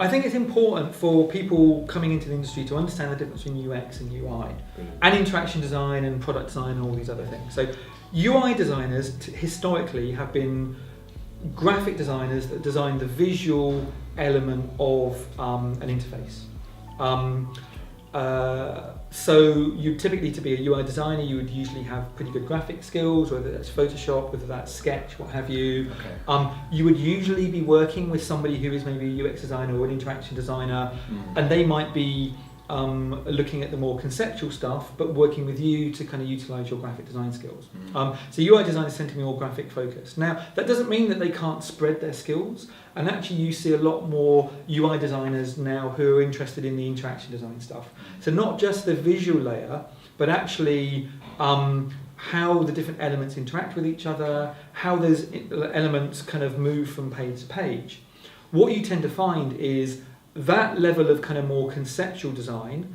I think it's important for people coming into the industry to understand the difference between UX and UI, and interaction design and product design and all these other things. So UI designers historically have been graphic designers that design the visual element of an interface. So you typically, to be a UI designer, you would usually have pretty good graphic skills, whether that's Photoshop, whether that's Sketch, what have you. Okay. You would usually be working with somebody who is maybe a UX designer or an interaction designer, and they might be looking at the more conceptual stuff, but working with you to kind of utilize your graphic design skills. So UI designers tend to be more graphic focused. Now, that doesn't mean that they can't spread their skills, and actually you see a lot more UI designers now who are interested in the interaction design stuff. So not just the visual layer, but actually how the different elements interact with each other, how those elements kind of move from page to page. What you tend to find is that level of kind of more conceptual design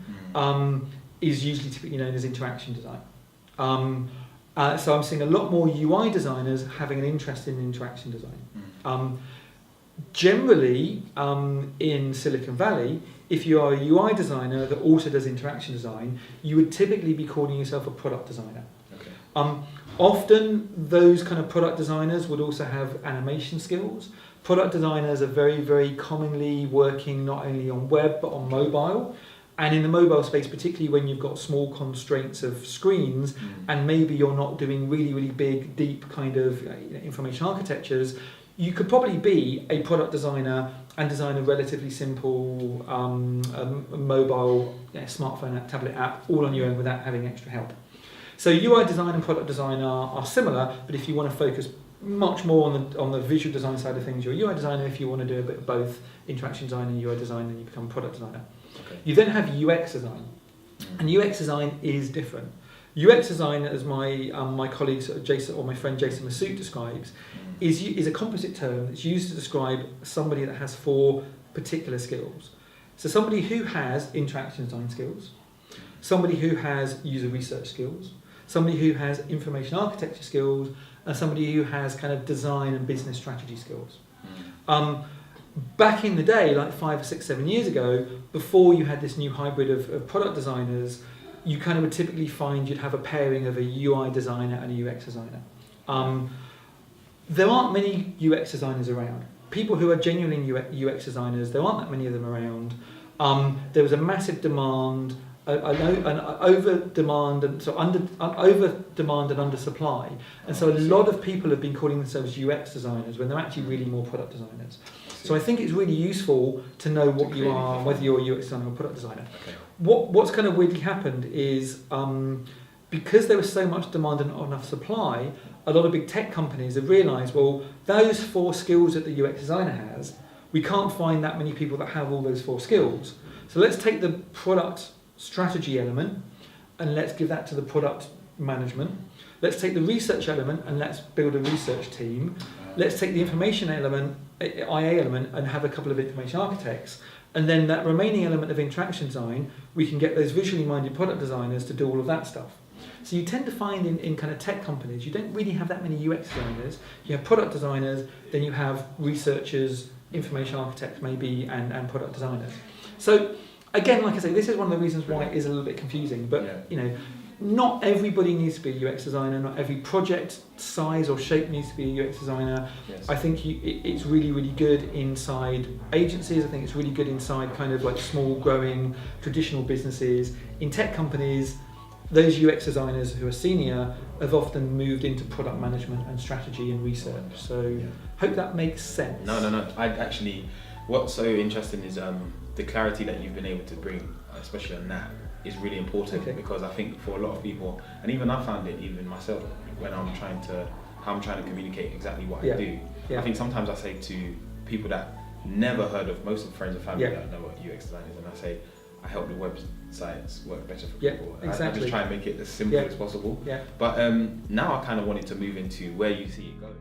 is usually typically known as interaction design. So I'm seeing a lot more UI designers having an interest in interaction design. Generally, in Silicon Valley, if you are a UI designer that also does interaction design, you would typically be calling yourself a product designer. Okay. Often those kind of product designers would also have animation skills. Product designers are very, very commonly working not only on web but on mobile. And in the mobile space, particularly when you've got small constraints of screens and maybe you're not doing really, really big, deep kind of information architectures, you could probably be a product designer and design a relatively simple mobile smartphone tablet app all on your own without having extra help. So UI design and product design are similar, but if you want to focus much more on the visual design side of things, you're a UI designer. If you want to do a bit of both interaction design and UI design, then you become a product designer. Okay. You then have UX design, and UX design is different. UX design, as my colleagues Jason or my friend Jason Massoud describes, is a composite term that's used to describe somebody that has 4 particular skills. So somebody who has interaction design skills, somebody who has user research skills, somebody who has information architecture skills, and somebody who has kind of design and business strategy skills. Back in the day, like 5 or 6, 7 years ago, before you had this new hybrid of product designers, you kind of would typically find you'd have a pairing of a UI designer and a UX designer. There aren't many UX designers around. People who are genuinely UX designers, there aren't that many of them around. There was a massive demand, an over demand and over demand and under supply, and so a lot of people have been calling themselves UX designers when they're actually really more product designers. So I think it's really useful to know what you are, whether you're a UX designer or product designer. Okay. What's kind of weirdly happened is because there was so much demand and not enough supply, a lot of big tech companies have realised, well, those 4 skills that the UX designer has, we can't find that many people that have all those 4 skills. So let's take the product strategy element and let's give that to the product management. Let's take the research element and let's build a research team. Let's take the information element, IA element, and have a couple of information architects. And then that remaining element of interaction design, we can get those visually minded product designers to do all of that stuff. So you tend to find in kind of tech companies, you don't really have that many UX designers. You have product designers, then you have researchers, information architects maybe, and product designers. So again, like I say, this is one of the reasons why it is a little bit confusing. But not everybody needs to be a UX designer. Not every project size or shape needs to be a UX designer. Yes. I think it's really, really good inside agencies. I think it's really good inside kind of like small, growing, traditional businesses. In tech companies, those UX designers who are senior have often moved into product management and strategy and research. So hope that makes sense. No. What's so interesting is the clarity that you've been able to bring, especially on that, is really important. Okay. Because I think for a lot of people, and even I found it even myself, when I'm trying to communicate exactly what I do. I think sometimes I say to people that never heard of, most of friends and family that know what UX design is, and I say, I help the websites work better for people. Exactly. I just try and make it as simple as possible. Yeah. But now I kind of wanted to move into where you see it going.